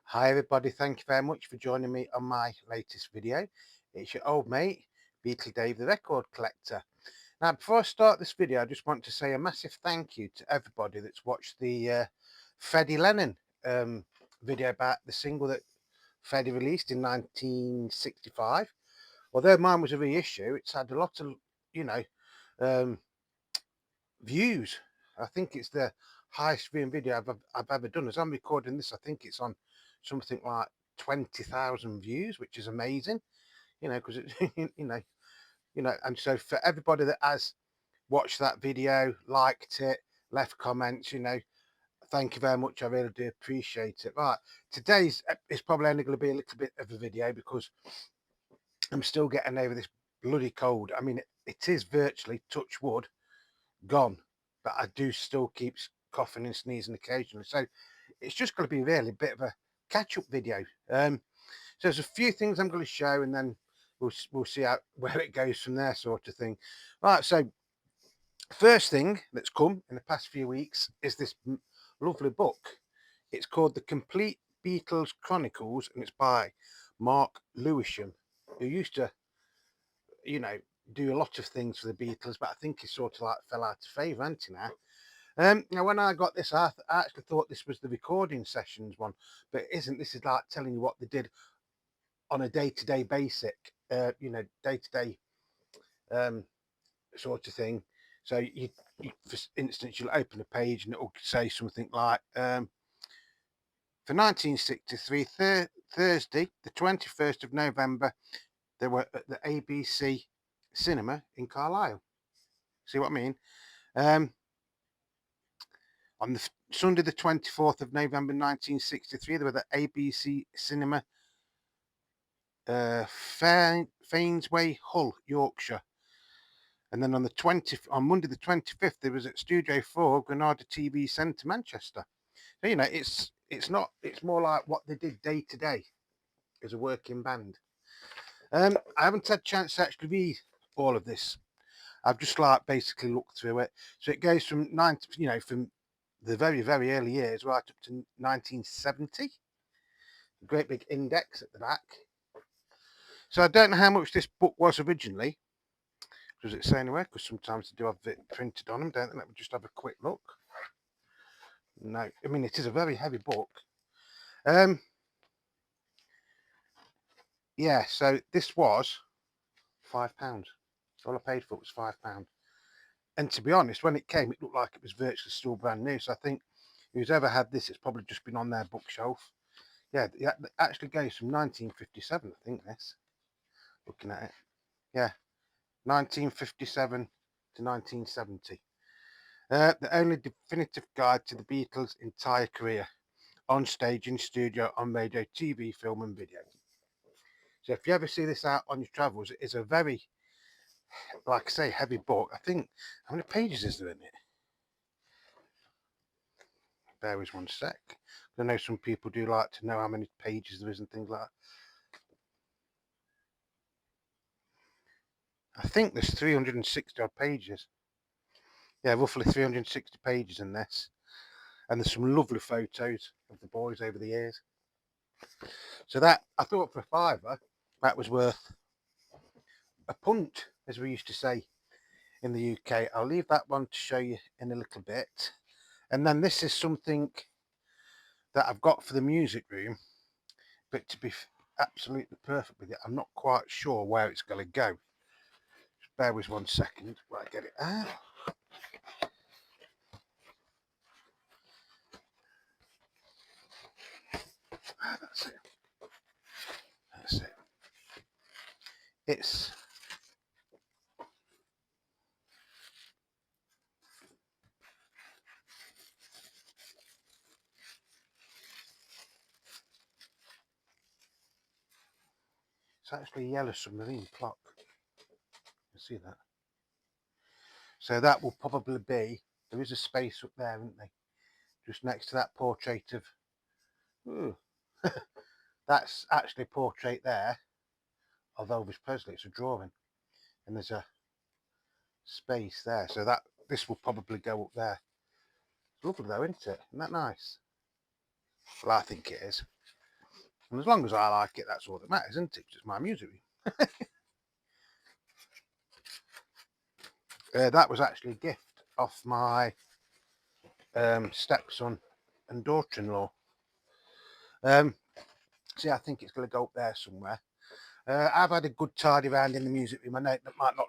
Hi everybody, thank you very much for joining me on my latest video. It's your old mate, Beatle Dave the Record Collector. Now before I start this video, I just want to say a massive thank you to everybody that's watched the Freddie Lennon video about the single that Freddie released in 1965. Although mine was a reissue, it's had a lot of, you know, um, views. I think it's the highest viewing video I've ever done. As I'm recording this, I think it's on something like 20,000 views, which is amazing. Because it, and so for everybody that has watched that video, liked it, left comments, thank you very much. I really do appreciate it. Right, today's is probably only going to be a little bit of a video because I'm still getting over this bloody cold. I mean, it is virtually, touch wood, gone, but I do still keep coughing and sneezing occasionally. So it's just going to be really a bit of a catch-up video. So there's a few things I'm going to show, and then we'll see where it goes from there, sort of thing. Right. So first thing that's come in the past few weeks is this lovely book. It's called The Complete Beatles Chronicles, and it's by Mark Lewisham, who used to, you know, do a lot of things for the Beatles, but I think he sort of like fell out of favour, hasn't he now? Now, when I got this, I actually thought this was the recording sessions one, but it isn't. This is like telling you what they did on a day-to-day basic, day-to-day sort of thing. So for instance, you'll open a page and it'll say something like, for 1963, Thursday, the 21st of November, they were at the ABC cinema in Carlisle. See what I mean? On the Sunday, the 24th of November 1963, they were at the ABC Cinema, Fainsway, Hull, Yorkshire. And then on Monday, the 25th, they was at Studio 4, Granada TV Centre, Manchester. So, it's more like what they did day to day as a working band. I haven't had a chance to actually read all of this. I've just like basically looked through it. So it goes from from the very, very early years right up to 1970. A great big index at the back. So I don't know how much this book was originally. Does it say anywhere? Because sometimes they do have it printed on them, don't they? Let me just have a quick look. No, I mean, it is a very heavy book. Yeah, so this was £5. All I paid for it was £5. And to be honest, when it came, it looked like it was virtually still brand new. So I think who's ever had this, it's probably just been on their bookshelf. Yeah, it actually goes from 1957, I think, this. Looking at it. Yeah, 1957 to 1970. The only definitive guide to the Beatles' entire career, on stage, in studio, on radio, TV, film and video. So if you ever see this out on your travels, it is a very, like I say, heavy book. I think, how many pages is there in it? Bear with 1 sec. I know some people do like to know how many pages there is and things like that. I think there's 360 odd pages. Yeah, roughly 360 pages in this. And there's some lovely photos of the boys over the years. So that, I thought for a fiver, that was worth a punt, as we used to say in the UK. I'll leave that one to show you in a little bit. And then this is something that I've got for the music room, but to be absolutely perfect with it, I'm not quite sure where it's going to go. Just bear with 1 second while I get it out. That's it. That's it. It's actually a yellow submarine clock. You see that? So that will probably be, there is a space up there, isn't there? Just next to that portrait of, ooh, that's actually a portrait there of Elvis Presley. It's a drawing, and there's a space there. So that this will probably go up there. It's lovely though, isn't it? Isn't that nice? Well, I think it is. And as long as I like it, that's all that matters, isn't it? It's my music. That was actually a gift off my stepson and daughter-in-law. See, I think it's going to go up there somewhere. I've had a good tidy around in the music room. I know that might not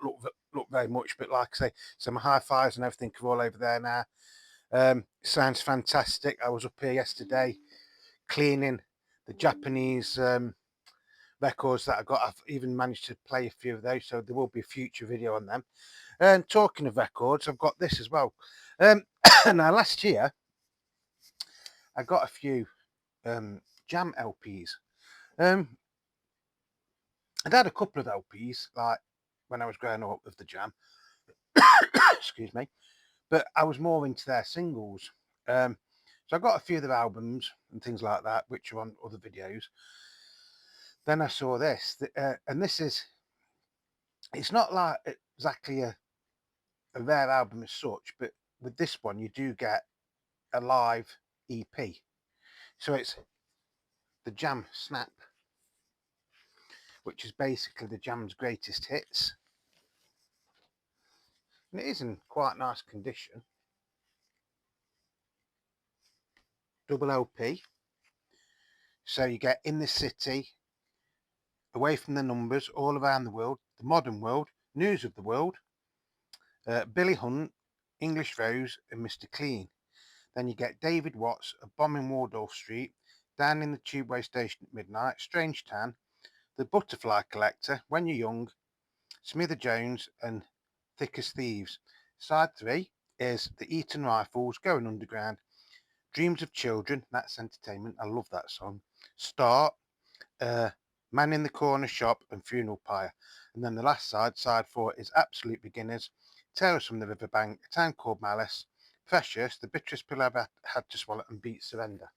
look very much, but like I say, so my hi-fis and everything are all over there now. Sounds fantastic. I was up here yesterday cleaning the Japanese records that I got. I've even managed to play a few of those, so there will be a future video on them. And talking of records, I've got this as well. Now, last year, I got a few Jam LPs. I'd had a couple of LPs, like when I was growing up with the Jam. Excuse me. But I was more into their singles. So I got a few of their albums and things like that, which are on other videos. Then I saw this, and this is, it's not like exactly a rare album as such, but with this one, you do get a live EP. So it's the Jam Snap, which is basically the Jam's greatest hits. And it is in quite nice condition. Double LP. So you get In the City, Away from the Numbers, All Around the World, The Modern World, News of the World, Billy Hunt, English Rose, and Mr. Clean. Then you get David Watts, A Bomb in Waldorf Street, Down in the Tubeway Station at Midnight, Strange Town, The Butterfly Collector, When You're Young, Smither Jones, and Thick as Thieves. Side 3 is The Eton Rifles, Going Underground, Dreams of Children, that's entertainment, I love that song, Start, Man in the Corner Shop, and Funeral Pyre. And then the last side, side 4, is Absolute Beginners, Tales from the Riverbank, A Town Called Malice, Precious, The Bitterest Pill I've had to Swallow, and Beat Surrender.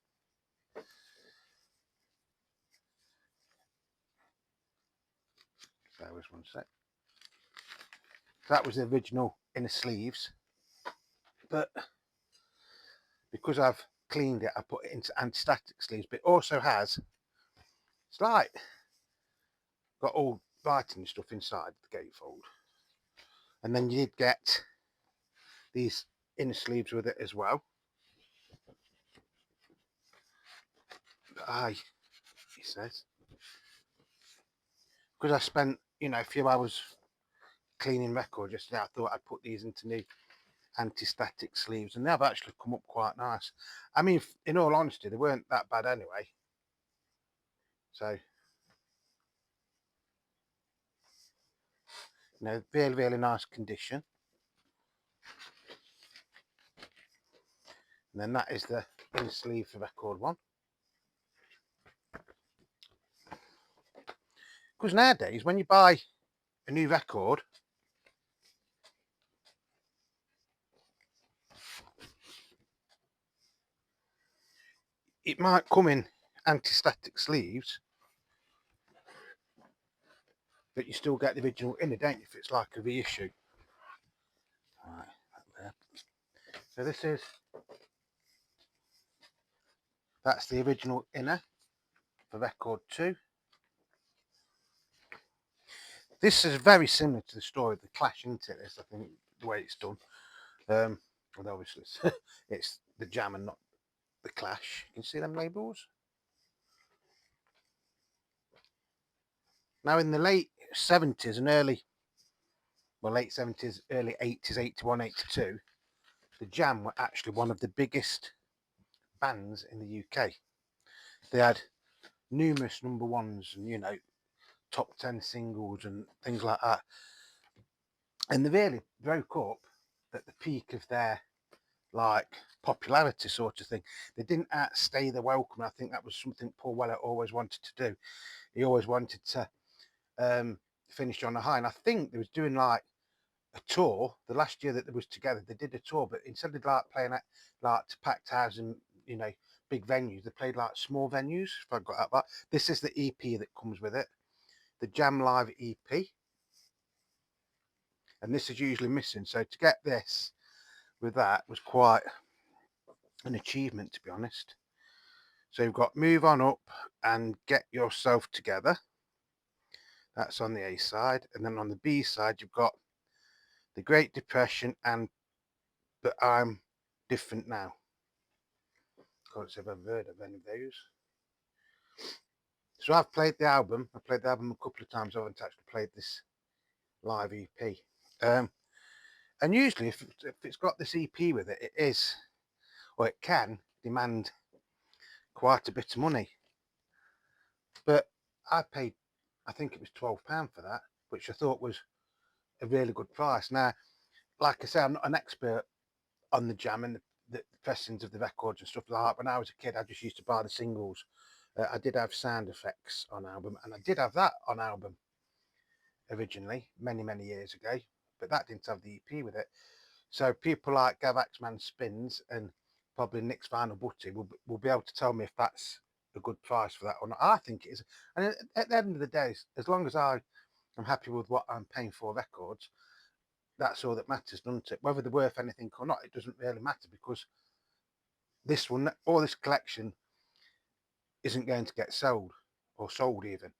There was one sec. That was the original inner sleeves, but because I've cleaned it, I put it into anti-static sleeves. But it also has, it's like got all writing stuff inside the gatefold, and then you did get these inner sleeves with it as well. He says, because I spent a few hours cleaning records yesterday, I thought I'd put these into new anti-static sleeves, and they've actually come up quite nice. I mean, in all honesty, they weren't that bad anyway. So, really, really nice condition. And then that is the inner sleeve for record 1. Because nowadays, when you buy a new record, it might come in anti-static sleeves, but you still get the original inner, don't you, if it's like a reissue. Right, there. So that's the original inner for record 2. This is very similar to the story of the Clash, isn't it? This, I think, the way it's done. Although obviously it's the Jam and not the Clash. You can see them labels. Now, in the late 70s and late 70s, early 80s, 81, 82, the Jam were actually one of the biggest bands in the UK. They had numerous number ones and, top 10 singles and things like that. And they really broke up at the peak of their popularity sort of thing. They didn't outstay their welcome. I think that was something Paul Weller always wanted to do. He always wanted to finish on a high. And I think they was doing a tour the last year that they was together. They did a tour, but instead of playing at to packed houses and big venues, they played small venues. If I got that, this is the EP that comes with it, the Jam Live EP, and this is usually missing. So to get this with that was quite an achievement, to be honest. So you've got Move On Up and Get Yourself Together. That's on the A side. And then on the B side, you've got The Great Depression and But I'm Different Now. Can't say I've ever heard of any of those. So I've played the album. I played the album a couple of times. I haven't actually played this live EP. And usually, if it's got this EP with it, it is, or it can demand quite a bit of money. But I paid, I think it was £12 for that, which I thought was a really good price. Now, like I say, I'm not an expert on the jam and the pressings of the records and stuff like that. When I was a kid, I just used to buy the singles. I did have sound effects on album, and I did have that on album originally, many years ago, but that didn't have the EP with it. So people like Gav Axman Spins and probably Nick's Vinyl Butty will be able to tell me if that's a good price for that or not. I think it is. And at the end of the day, as long as I am happy with what I'm paying for records, that's all that matters, doesn't it? Whether they're worth anything or not, it doesn't really matter, because this one, or this collection, isn't going to get sold, or sold even.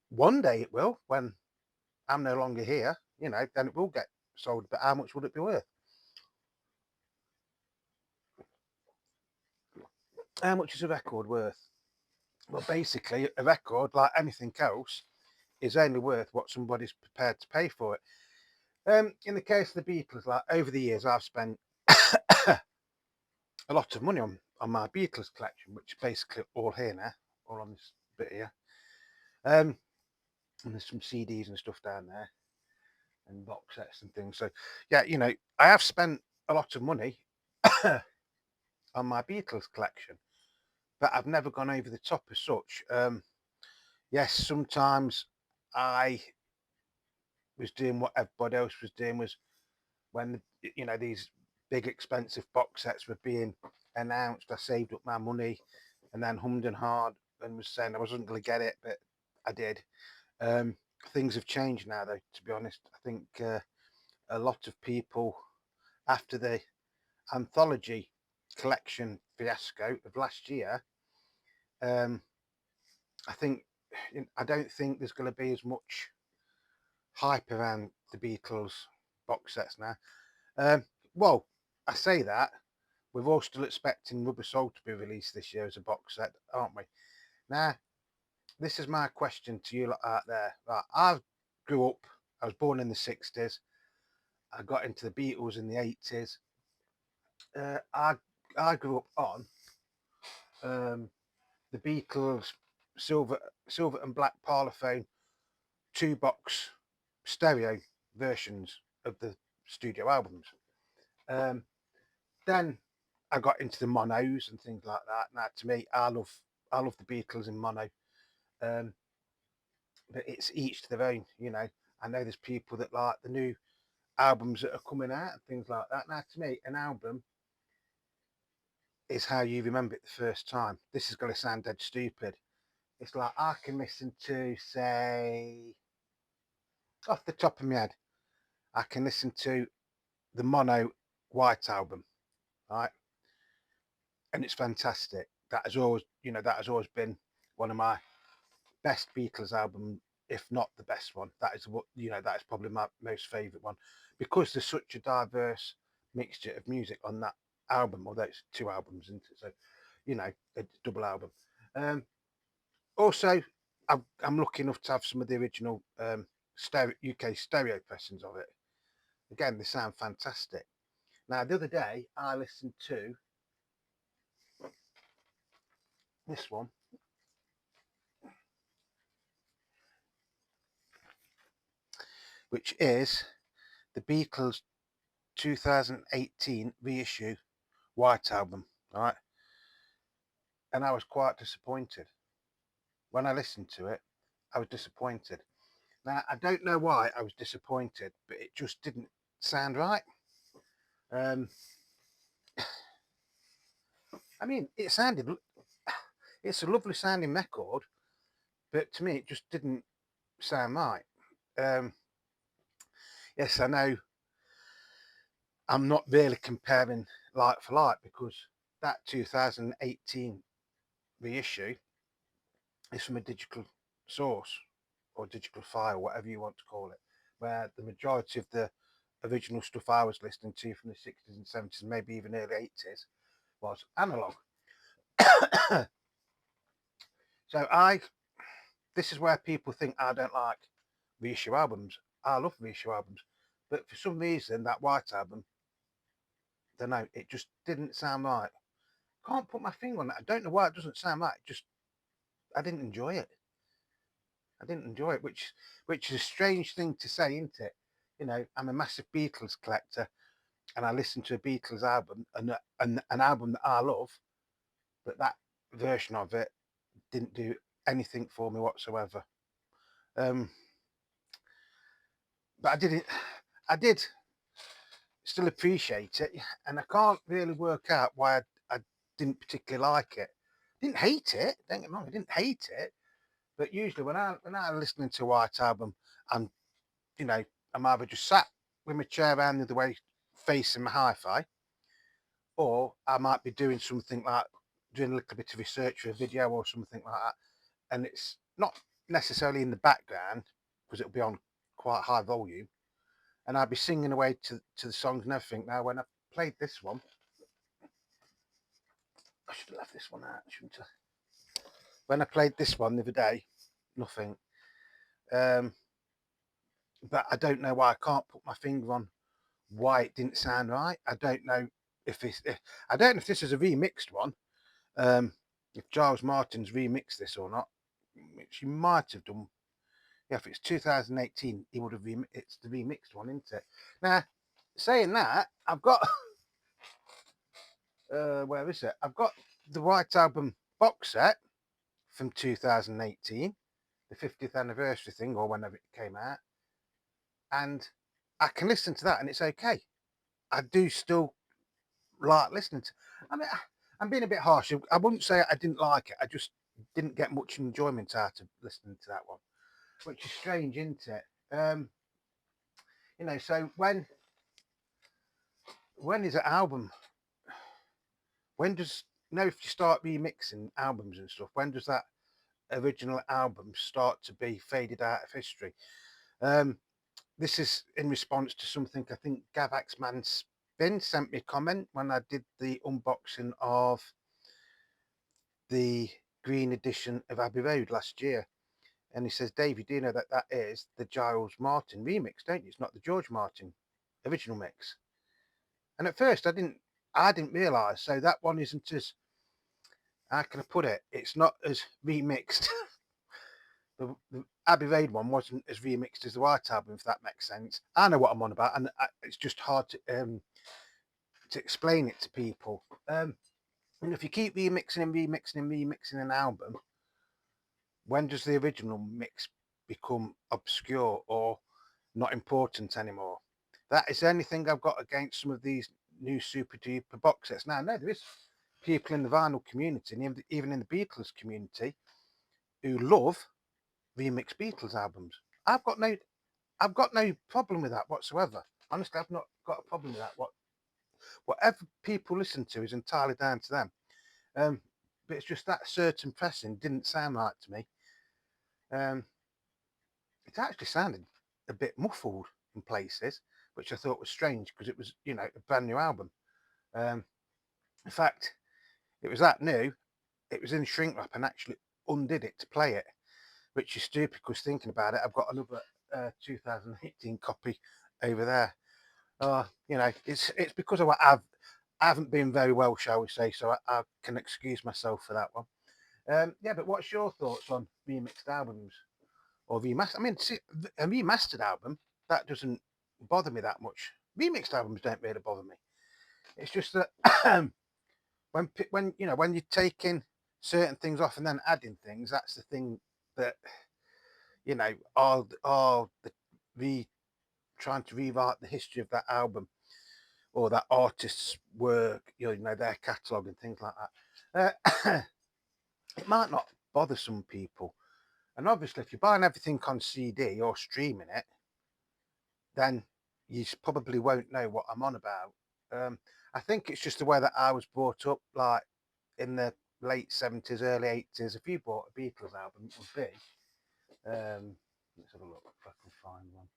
One day it will, when I'm no longer here, then it will get sold. But how much would it be worth? How much is a record worth? Well, basically, a record, like anything else, is only worth what somebody's prepared to pay for it. In the case of the Beatles, like over the years, I've spent a lot of money on my Beatles collection, which is basically all here now, all on this bit here. And there's some CDs and stuff down there, and box sets and things. So, yeah, I have spent a lot of money on my Beatles collection, but I've never gone over the top as such. Yes, sometimes I was doing what everybody else was doing, was when these big expensive box sets were being announced, I saved up my money and then hummed and hawed and was saying I wasn't going to get it, but I did. Things have changed now, though, to be honest. I think a lot of people, after the anthology collection fiasco of last year, um, I don't think there's going to be as much hype around the Beatles box sets now. Well, I say that, we're all still expecting Rubber Soul to be released this year as a box set, aren't we? Now, this is my question to you out there. Right, I was born in the 60s. I got into the Beatles in the 80s. I grew up on the Beatles silver and black Parlophone 2-box stereo versions of the studio albums. Then I got into the monos and things like that. Now, to me, I love the Beatles in mono, but it's each to their own. I know there's people that like the new albums that are coming out and things like that. Now, to me, an album is how you remember it the first time. This is going to sound dead stupid. It's like I can listen to, say, off the top of my head, I can listen to the mono White album, right? And it's fantastic. That has always been one of my best Beatles album, if not the best one. That is that is probably my most favourite one, because there's such a diverse mixture of music on that album. Although it's 2 albums, isn't it? So, a double album. Also, I'm lucky enough to have some of the original UK stereo pressings of it. Again, they sound fantastic. Now, the other day, I listened to this one, which is the Beatles 2018 reissue White album, right? And I was quite disappointed. When I listened to it, I was disappointed. Now, I don't know why I was disappointed, but it just didn't sound right. I mean, it's a lovely sounding record, but to me, it just didn't sound right. Yes, I know I'm not really comparing like for like, because that 2018 reissue is from a digital source or digital file, whatever you want to call it, where the majority of the original stuff I was listening to from the 60s and 70s, maybe even early 80s, was analog. So this is where people think I don't like reissue albums. I love reissue albums, but for some reason that White Album, I don't know, it just didn't sound right. Can't put my finger on that. I don't know why it doesn't sound right. Just I didn't enjoy it. I didn't enjoy it, which is a strange thing to say, isn't it? You know, I'm a massive Beatles collector, and I listen to a Beatles album and an album that I love, but that version of it didn't do anything for me whatsoever. Um, but I did still appreciate it, and I can't really work out why I didn't particularly like it. Didn't hate it. Don't get me wrong, I didn't hate it. But usually when I'm listening to a White Album, I'm you know I'm either just sat with my chair around the other way, facing my hi-fi, or I might be doing something like doing a little bit of research for a video or something like that, and it's not necessarily in the background because it'll be on quite high volume, and I'd be singing away to the songs and everything. Now, when I played this one, I should have left this one out, shouldn't I? When I played this one the other day, nothing. Um, but I don't know why I can't put my finger on why it didn't sound right. I don't know I don't know if this is a remixed one. If Giles Martin's remixed this or not, which he might have done. Yeah, if it's 2018, he would have it's the remixed one, isn't it? Now, saying that, I've got where is it? I've got the White Album box set from 2018, the 50th anniversary thing, or whenever it came out, and I can listen to that, and it's okay. I do still like listening to. I mean, I'm being a bit harsh. I wouldn't say I didn't like it. I just didn't get much enjoyment out of listening to that one, which is strange, isn't it? So when is an album? When does if you start remixing albums and stuff? When does that original album start to be faded out of history? Um, this is in response to something I think Gavax Man Spin sent me a comment when I did the unboxing of the green edition of Abbey Road last year. And he says, Dave, you do know that that is the Giles Martin remix, don't you? It's not the George Martin original mix. And at first I didn't realise. So that one isn't as, how can I put it? It's not as remixed. The Abbey Road one wasn't as remixed as the White Album, if that makes sense. I know what I'm on about, and it's just hard to explain it to people. And if you keep remixing and remixing and remixing an album, when does the original mix become obscure or not important anymore? That is the only thing I've got against some of these new super duper box sets. Now, no, there is people in the vinyl community and even in the Beatles community who love remixed Beatles albums. I've got no I've got no problem with that whatsoever. Honestly, I've not got a problem with that. Whatever people listen to is entirely down to them. But it's just that certain pressing didn't sound right to me. Um, it actually sounded a bit muffled in places, which I thought was strange because it was, a brand new album. Um, in fact, it was that new. It was in shrink wrap and actually undid it to play it, which is stupid because thinking about it, I've got another 2018 copy over there. It's because of what I haven't been very well, shall we say, so I can excuse myself for that one. Yeah, but what's your thoughts on remixed albums or remastered? I mean, see, a remastered album that doesn't bother me that much. Remixed albums don't really bother me. It's just that when you're taking certain things off and then adding things, that's the thing that are the re trying to rewrite the history of that album or that artist's work, their catalogue and things like that. It might not bother some people. And obviously, if you're buying everything on CD or streaming it, then you probably won't know what I'm on about. I think it's just the way that I was brought up, like in the late 70s, early 80s, if you bought a Beatles album, it would be, let's have a look if I can find one.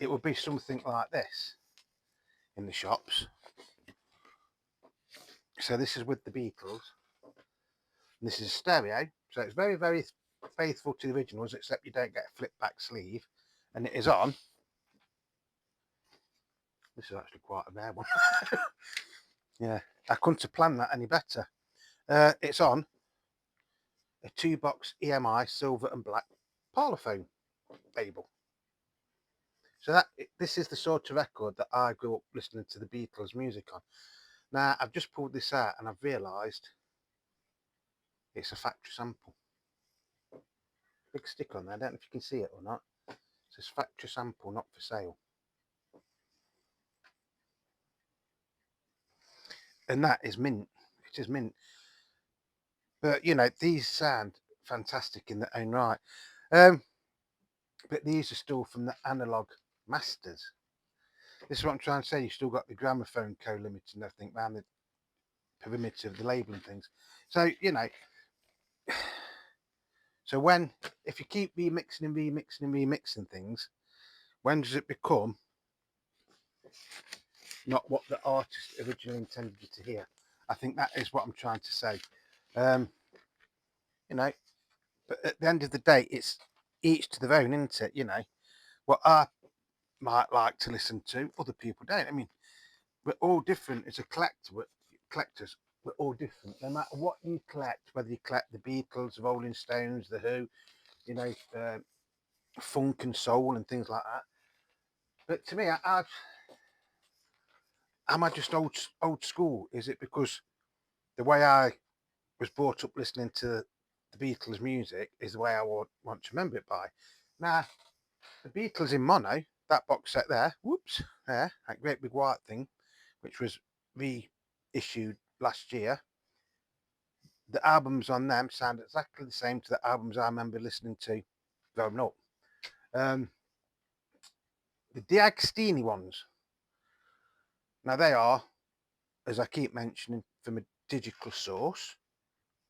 It would be something like this in the shops. So this is with the Beatles. And this is a stereo, so it's very, very faithful to the originals, except you don't get a flip back sleeve. And it is on. This is actually quite a rare one. Yeah, I couldn't have planned that any better. It's on a 2-box EMI silver and black parlophone label. So this is the sort of record that I grew up listening to the Beatles music on. Now I've just pulled this out and I've realised it's a factory sample. Big stick on there. I don't know if you can see it or not. It says factory sample, not for sale. And that is mint. It is mint. But you know, these sound fantastic in their own right. But these are still from the analog masters. This is what I'm trying to say. You've still got the gramophone co-limits and everything around the perimeter of the label and things. So, you know, so if you keep remixing and remixing and remixing things, when does it become not what the artist originally intended you to hear? I think that is what I'm trying to say. You know, but at the end of the day, it's each to their own, isn't it? You know, what I might like to listen to, other people don't. I mean, we're all different as a collectors. We're all different. No matter what you collect, whether you collect the Beatles, the Rolling Stones, the Who, you know, funk and soul and things like that. But to me, am I just old school? Is it because the way I was brought up listening to the Beatles music is the way I want to remember it by? Now, the Beatles in mono, that box set there, whoops, there, that great big white thing, which was reissued last year. The albums on them sound exactly the same to the albums I remember listening to growing up. The D'Agostini ones, now they are, as I keep mentioning, from a digital source,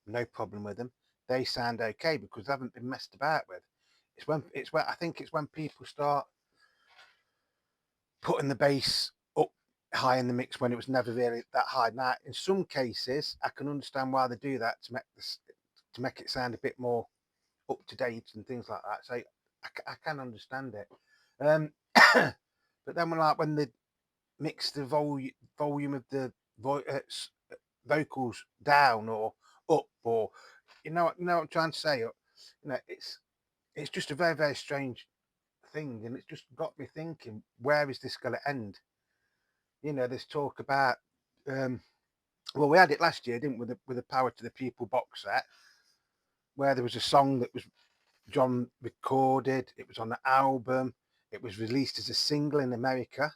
no problem with them. They sound okay because they haven't been messed about with. It's when I think it's when people start putting the bass up high in the mix when it was never really that high. Now, in some cases, I can understand why they do that to make it sound a bit more up to date and things like that. So I can understand it. But then when they mix the volume of the vocals down or up, or you know what I'm trying to say. You know, it's just a very, very strange thing, and it's just got me thinking, where is this going to end? You know, there's talk about well, we had it last year, didn't we, with the Power to the People box set, where there was a song that was John recorded, it was on the album, it was released as a single in America,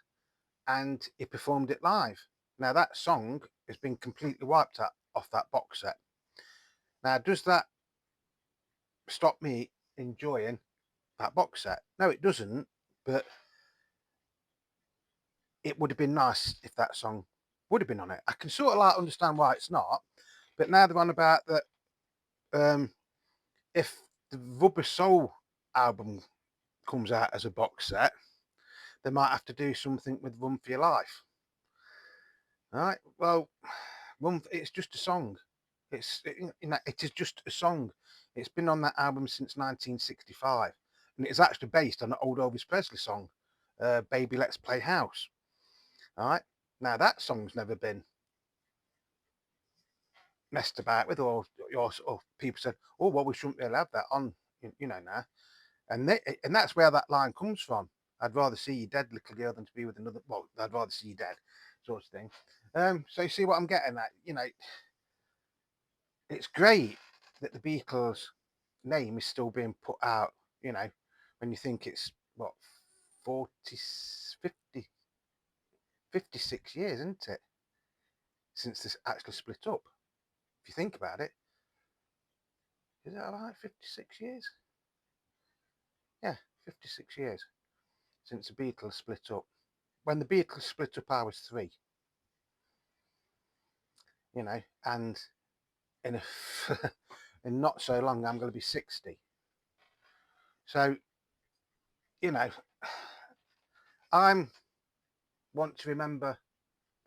and he performed it live. Now that song has been completely wiped out off that box set. Now, does that stop me enjoying that box set? No, it doesn't, but it would have been nice if that song would have been on it. I can sort of like understand why it's not, but now they're on about that if the Rubber Soul album comes out as a box set, they might have to do something with Run for Your Life. All right, well, it's just a song. It is just a song. It's been on that album since 1965, and it is actually based on an old Elvis Presley song, "Baby Let's Play House." All right, now that song's never been messed about with, or people said, "Oh, well, we shouldn't really have that on," now, and that's where that line comes from. I'd rather see you dead, little girl, than to be with another. Well, I'd rather see you dead, sort of thing. So you see what I'm getting at? You know, it's great that the Beatles name is still being put out, you know, when you think it's what 40, 50, 56 years, isn't it, since this actually split up? If you think about it, is that about 56 years? Yeah, 56 years since the Beatles split up. When the Beatles split up, I was 3. you know, and in a in not so long I'm going to be 60. So, you know, I'm want to remember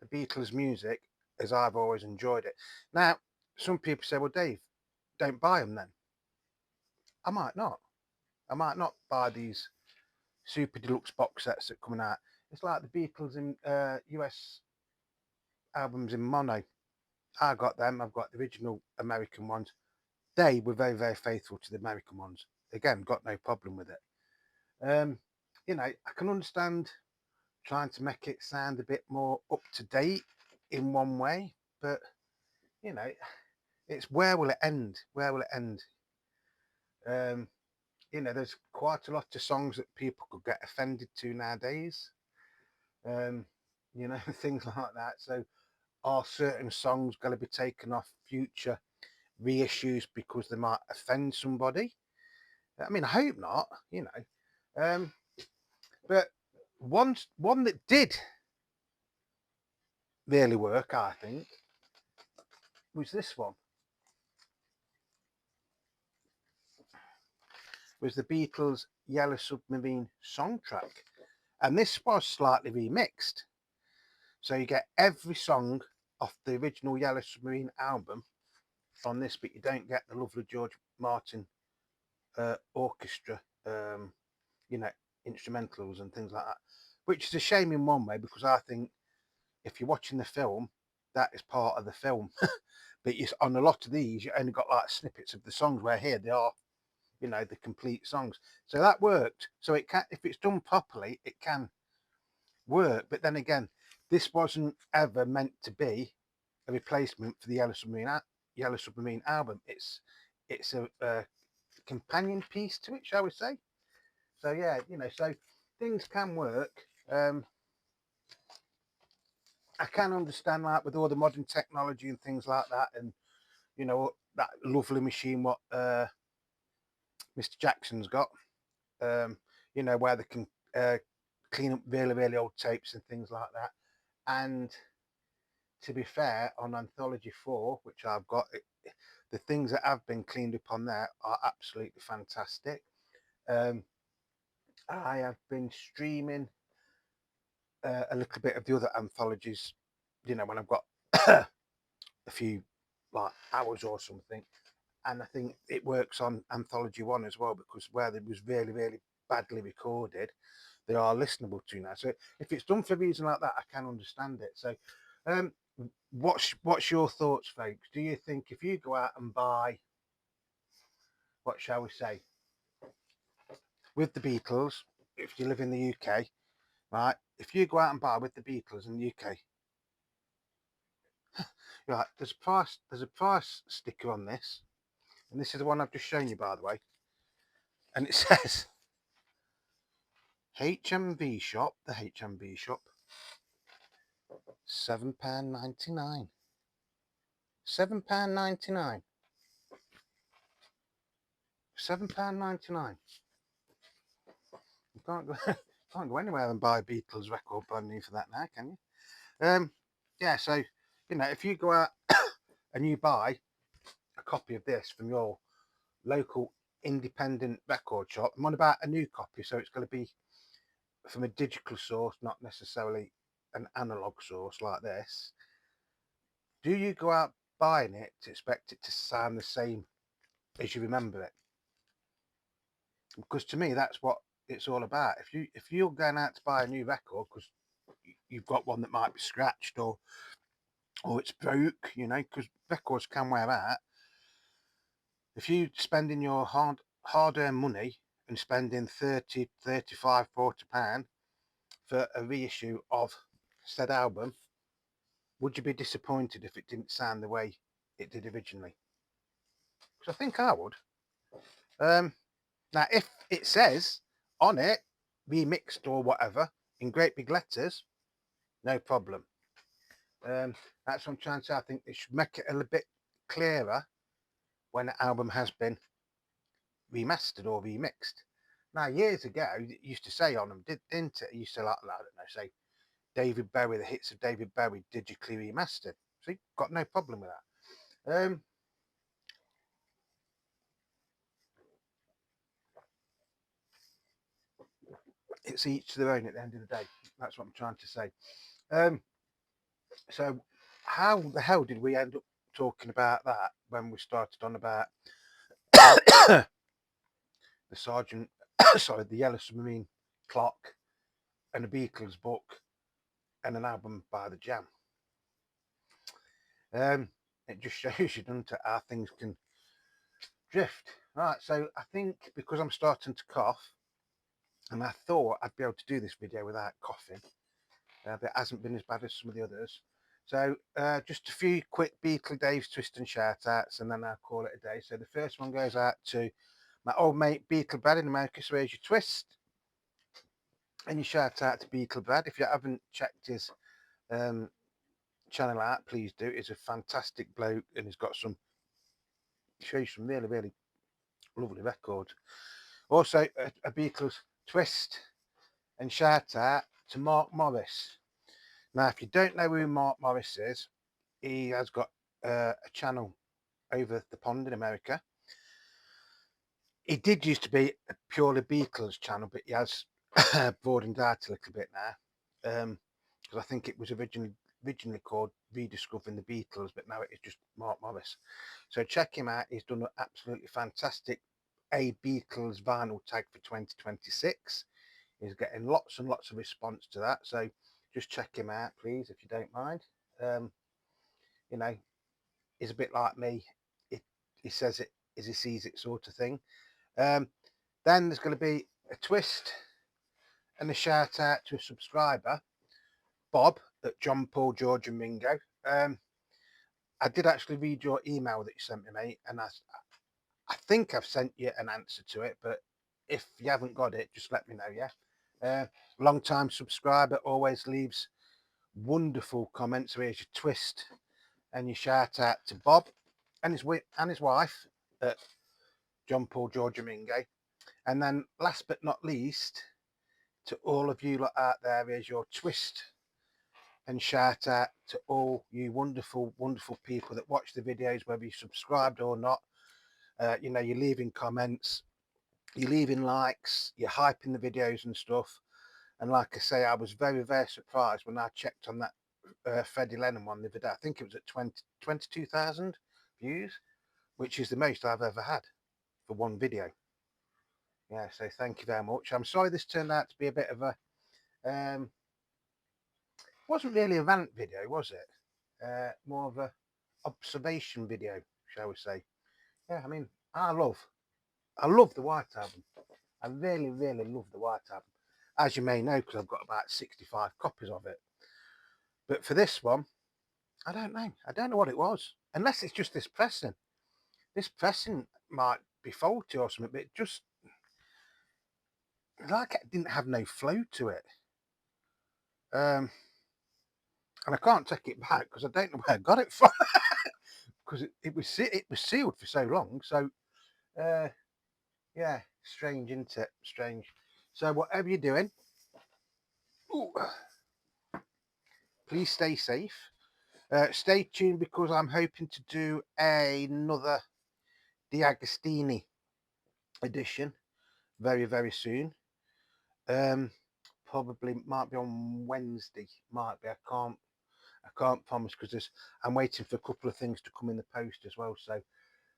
the Beatles music as I've always enjoyed it. Now, some people say, well, Dave, don't buy them then. I might not. I might not buy these super deluxe box sets that are coming out. It's like the Beatles in US albums in mono. I got them. I've got the original American ones. They were very, very faithful to the American ones. Again, got no problem with it. Um, you know, I can understand trying to make it sound a bit more up to date in one way, but you know, it's where will it end? Where will it end? Um, you know, there's quite a lot of songs that people could get offended to nowadays. Um, you know, things like that. So, are certain songs going to be taken off future reissues because they might offend somebody? I mean, I hope not. You know, but one that did really work, I think, was this one. Was the Beatles' Yellow Submarine song track, and this was slightly remixed. So you get every song off the original Yellow Submarine album on this, but you don't get the lovely George Martin orchestra, you know, instrumentals and things like that. Which is a shame in one way because I think if you're watching the film, that is part of the film. But on a lot of these, you only got like snippets of the songs. Where here they are, you know, the complete songs. So that worked. So it can, if it's done properly, it can work. But then again, this wasn't ever meant to be a replacement for the Yellow Submarine album. It's a companion piece to it, shall we say? So yeah, you know, so things can work. I can understand like with all the modern technology and things like that, and you know that lovely machine what Mr. Jackson's got. Um, you know where they can clean up really really old tapes and things like that. And to be fair, on Anthology 4, which I've got, the things that have been cleaned up on there are absolutely fantastic. Um, I have been streaming a little bit of the other anthologies, you know, when I've got a few like hours or something. And I think it works on Anthology 1 as well because where it was really, really badly recorded, they are listenable to now. So if it's done for a reason like that, I can understand it. So, um, what's your thoughts, folks? Do you think if you go out and buy, what shall we say, with the Beatles, if you live in the UK, right? If you go out and buy with the Beatles in the UK, right? There's a price sticker on this, and this is the one I've just shown you, by the way, and it says HMV shop, the HMV shop, £7.99. £7.99. £7.99. You can't go can't go anywhere and buy a Beatles record brand new for that now, can you? Yeah, so you know, if you go out and you buy a copy of this from your local independent record shop, I'm on about a new copy, so it's going to be from a digital source, not necessarily an analog source like this. Do you go out buying it to expect it to sound the same as you remember it? Because to me, that's what it's all about. If you're going out to buy a new record because you've got one that might be scratched or it's broke, you know, because records can wear out. If you spending your hard-earned money and spending 30, 35, 40 pound for a reissue of said album, would you be disappointed if it didn't sound the way it did originally? Because I think I would. Now, if it says on it remixed or whatever in great big letters, no problem. That's what I'm trying to say. I think they should make it a little bit clearer when an album has been remastered or remixed. Now, years ago, it used to say on them, didn't it? It used to, like, I don't know, say David Bowie, the hits of David Bowie digitally remastered. See, got no problem with that. It's each to their own at the end of the day. That's what I'm trying to say. Um, so how the hell did we end up talking about that when we started on about the Sergeant, sorry, the Yellow Submarine clock and a Beatles book and an album by the Jam? Um, it just shows you, doesn't it, how things can drift. Right, so I think because I'm starting to cough, and I thought I'd be able to do this video without coughing, but it hasn't been as bad as some of the others. So just a few quick Beatle Dave's twist and shout outs, and then I'll call it a day. So the first one goes out to my old mate Beatle Brad in America. So here's your twist and your shout out to Beatle Brad. If you haven't checked his um, channel out, please do. He's a fantastic bloke, and he's got some, shows some really, really lovely records. Also, a Beatles twist and shout out to Mark Morris. Now, if you don't know who Mark Morris is, he has got a channel over the pond in America. He did used to be a purely Beatles channel, but he has broadened out a little bit now. Because I think it was originally called Rediscovering the Beatles, but now it's just Mark Morris. So check him out. He's done an absolutely fantastic Beatles vinyl tag for 2026. He's getting lots and lots of response to that. So just check him out, please, if you don't mind. You know, he's a bit like me. He says it as he sees it, sort of thing. Then there's going to be a twist and a shout out to a subscriber, Bob at John Paul George and Ringo. I did actually read your email that you sent me, mate, and I think I've sent you an answer to it, but if you haven't got it, just let me know, yeah? Long time subscriber, always leaves wonderful comments. So here's your twist and your shout out to Bob and his wife at John Paul George and Ringo. And then last but not least, to all of you lot out there, here's your twist and shout out to all you wonderful, wonderful people that watch the videos, whether you subscribed or not. You know, you're leaving comments, you're leaving likes, you're hyping the videos and stuff. And like I say, I was very, very surprised when I checked on that Freddie Lennon one the other day. I think it was at 22,000 views, which is the most I've ever had for one video. Yeah, so thank you very much. I'm sorry this turned out to be a bit of a wasn't really a rant video, was it? More of a observation video, shall we say? Yeah, I mean, I love the White Album. I really, really love the White Album, as you may know, because I've got about 65 copies of it. But for this one, I don't know. I don't know what it was, unless it's just this pressing. This pressing might be faulty or something, but it just like it didn't have no flow to it. And I can't take it back because I don't know where I got it from. Because it was sealed for so long. So yeah, strange, isn't it? Strange. So whatever you're doing, ooh, please stay safe. Stay tuned because I'm hoping to do another D'Agostini edition very, very soon. Probably might be on Wednesday. Might be. I can't promise because I'm waiting for a couple of things to come in the post as well. So,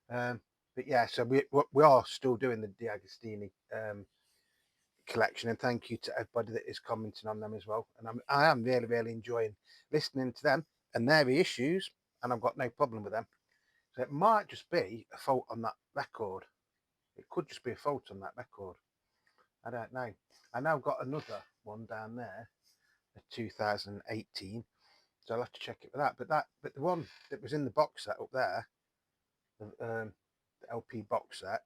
but yeah, so we are still doing the D'Agostini collection, and thank you to everybody that is commenting on them as well. And I am really, really enjoying listening to them and their issues, and I've got no problem with them. So it might just be a fault on that record. It could just be a fault on that record. I don't know. I now got another one down there, a 2018. So I'll have to check it for that. But the one that was in the box set up there, the LP box set,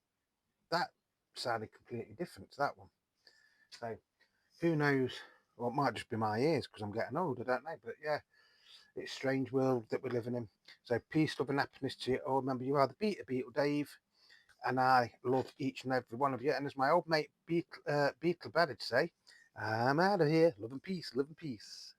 that sounded completely different to that one. So who knows? Well, it might just be my ears because I'm getting old. I don't know. But yeah, it's a strange world that we're living in. So peace, love, and happiness to you all. Remember, you are the Beatle Dave, and I love each and every one of you. And as my old mate Beatle Brad would say, I'm out of here. Love and peace. Love and peace.